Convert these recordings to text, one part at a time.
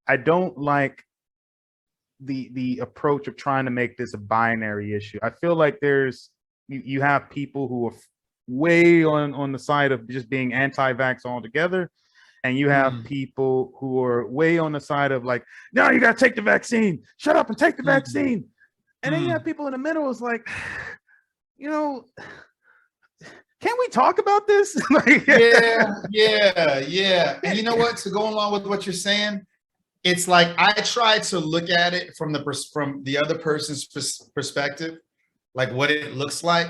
I don't like the approach of trying to make this a binary issue. I feel like you have people who are way on the side of just being anti-vax altogether, and you have Mm, people who are way on the side of like, no, you got to take the vaccine. Shut up and take the mm, vaccine. And then you have mm. people in the middle is like, you know, can we talk about this? Like, Yeah, yeah, yeah. And you know what? To go along with what you're saying, it's like I try to look at it from the other person's perspective, like what it looks like.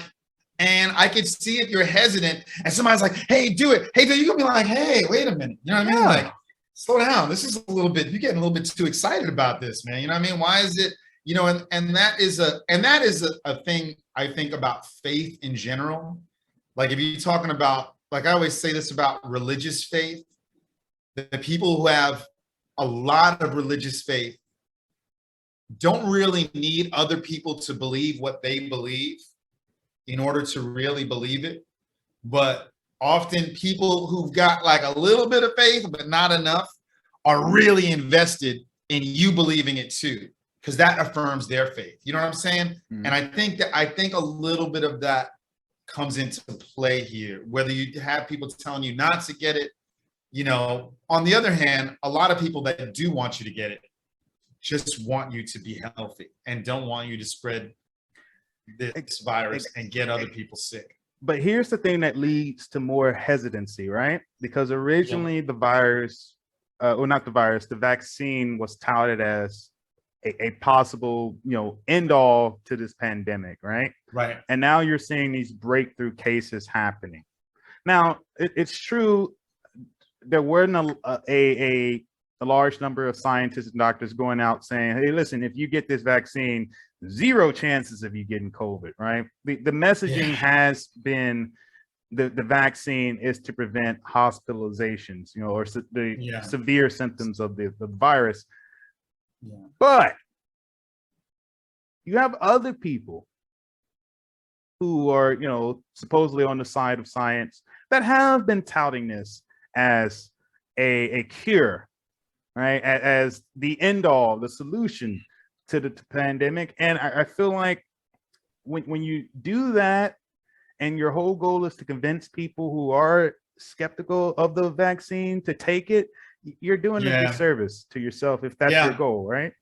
And I could see if you're hesitant and somebody's like, hey, do it. Hey, you're gonna be like, hey, wait a minute. You know what I mean? yeah, Like, slow down. This is a little bit, you're getting a little bit too excited about this, man. You know what I mean? Why is it, and that is a thing I think about faith in general. Like if you're talking about, like I always say this about religious faith, the people who have a lot of religious faith don't really need other people to believe what they believe in order to really believe it. But often people who've got like a little bit of faith, but not enough, are really invested in you believing it too, because that affirms their faith. You know what I'm saying? mm, And I think a little bit of that comes into play here, whether you have people telling you not to get it. On the other hand, a lot of people that do want you to get it just want you to be healthy and don't want you to spread this virus and get other people sick. but here's the thing that leads to more hesitancy, right? Because Yep. originally the virus, or not the virus, the vaccine was touted as a possible, end all to this pandemic, right? Right. And now you're seeing these breakthrough cases happening. Now, it's true there weren't a large number of scientists and doctors going out saying, hey, listen, if you get this vaccine, zero chances of you getting COVID, right? The messaging Yeah. has been the vaccine is to prevent hospitalizations, or the Yeah. severe symptoms of the virus. Yeah. But you have other people who are, supposedly on the side of science that have been touting this as a cure, right? As the end all, the solution to the pandemic. And I feel like when you do that and your whole goal is to convince people who are skeptical of the vaccine to take it, you're doing a Yeah. disservice to yourself if that's your Yeah. goal, right?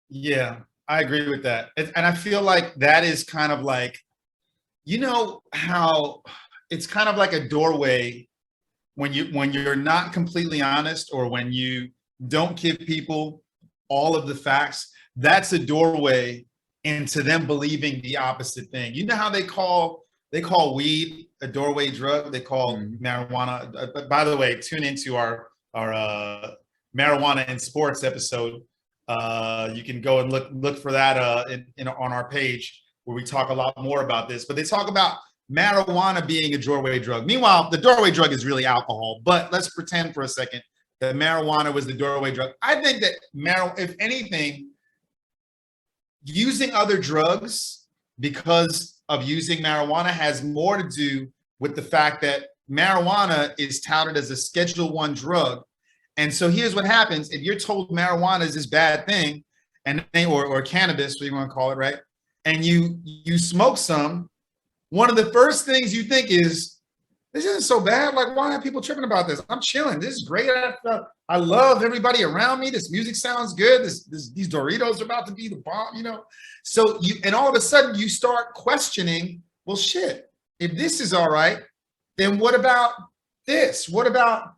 Yeah. I agree with that. And I feel like that is kind of like, how it's kind of like a doorway when you're not completely honest, or when you don't give people all of the facts. That's a doorway into them believing the opposite thing. You know how they call weed a doorway drug? They call Mm-hmm. marijuana. But by the way, tune into our marijuana in sports episode. You can go and look for that on our page, where we talk a lot more about this. But they talk about marijuana being a doorway drug. Meanwhile, the doorway drug is really alcohol. But let's pretend for a second that marijuana was the doorway drug. I think that if anything, using other drugs because of using marijuana has more to do with the fact that marijuana is touted as a Schedule I drug. And so here's what happens: if you're told marijuana is this bad thing, or cannabis, what you want to call it, right? And you smoke some, one of the first things you think is, this isn't so bad. Like, why are people tripping about this? I'm chilling. This is great. I love everybody around me. This music sounds good. These Doritos are about to be the bomb. So and all of a sudden you start questioning, well, shit, if this is all right, then what about this? What about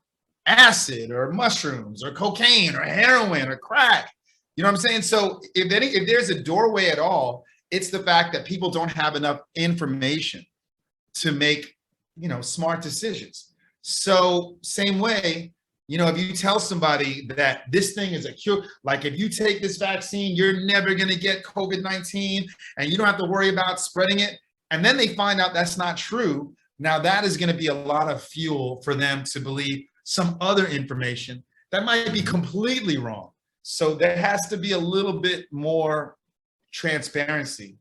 acid or mushrooms or cocaine or heroin or crack? You know what I'm saying? So if there's a doorway at all, it's the fact that people don't have enough information to make smart decisions. So same way, if you tell somebody that this thing is a cure, like if you take this vaccine, you're never going to get COVID-19 and you don't have to worry about spreading it. And then they find out that's not true. Now that is going to be a lot of fuel for them to believe some other information that might be completely wrong. So there has to be a little bit more transparency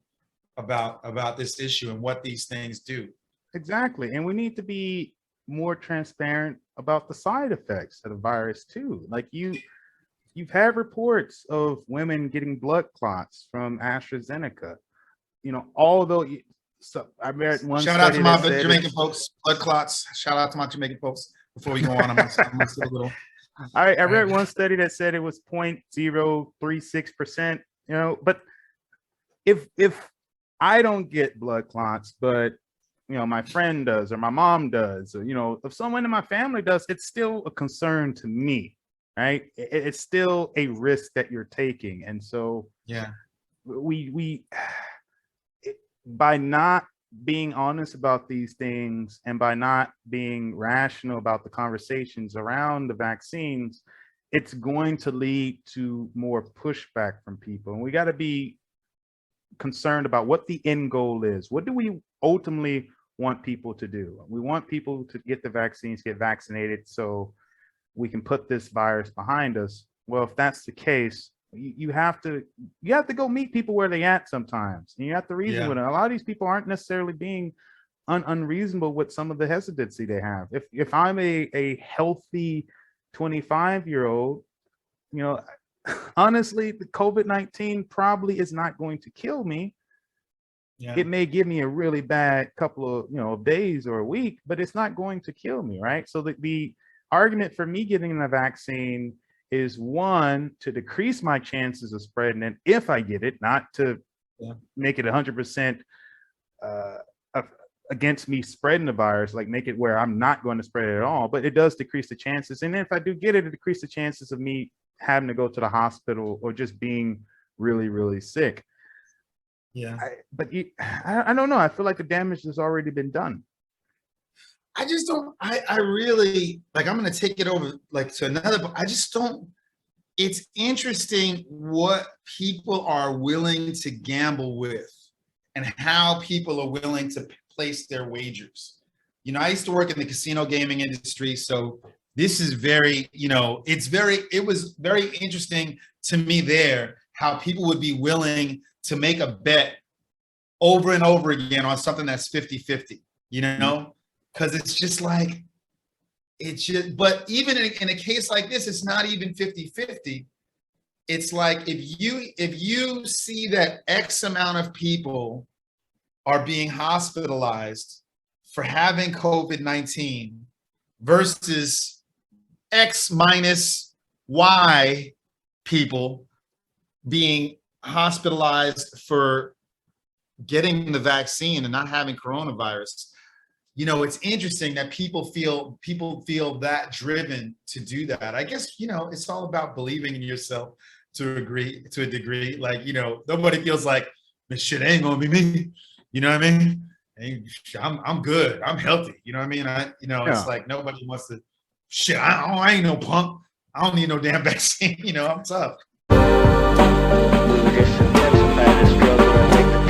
about this issue and what these things do. Exactly. And we need to be more transparent about the side effects of the virus too. Like you've had reports of women getting blood clots from AstraZeneca. Although so I read one Shout out study to that my said Jamaican folks, blood clots. Shout out to my Jamaican folks. Before we go on, I'm gonna say a little. I read one study that said it was 0.036%, but if I don't get blood clots, but my friend does, or my mom does, or if someone in my family does, it's still a concern to me, right? It's still a risk that you're taking. And so yeah, we by not being honest about these things and by not being rational about the conversations around the vaccines, it's going to lead to more pushback from people. And we got to be concerned about what the end goal is. What do we ultimately want people to do? We want people to get the vaccines, get vaccinated, so we can put this virus behind us. Well, if that's the case, you have to go meet people where they at sometimes, and you have to reason with them. A lot of these people aren't necessarily being unreasonable with some of the hesitancy they have. If I'm a healthy 25-year-old, honestly, the COVID-19 probably is not going to kill me. Yeah. It may give me a really bad couple of days or a week, but it's not going to kill me, right? So the argument for me getting the vaccine is, one, to decrease my chances of spreading it if I get it, not to make it 100% against me spreading the virus, like make it where I'm not going to spread it at all, but it does decrease the chances. And if I do get it, it decreases the chances of me having to go to the hospital or just being really, really sick. Yeah. I don't know. I feel like the damage has already been done. I just don't, I really, like, I'm going to take it over to another, but I just don't, it's interesting what people are willing to gamble with and how people are willing to place their wagers. I used to work in the casino gaming industry. So this is very, it was very interesting to me there, how people would be willing to make a bet over and over again on something that's 50-50, because it's just like, but even in a case like this, it's not even 50-50. It's like, if you see that X amount of people are being hospitalized for having COVID-19 versus X minus Y people being hospitalized for getting the vaccine and not having coronavirus, it's interesting that people feel that driven to do that. I guess, it's all about believing in yourself to a degree. Like, nobody feels like, this shit ain't gonna be me. You know what I mean? I'm good. I'm healthy. You know what I mean? It's like nobody wants to, shit, I ain't no punk. I don't need no damn vaccine. I'm tough. This intense struggle.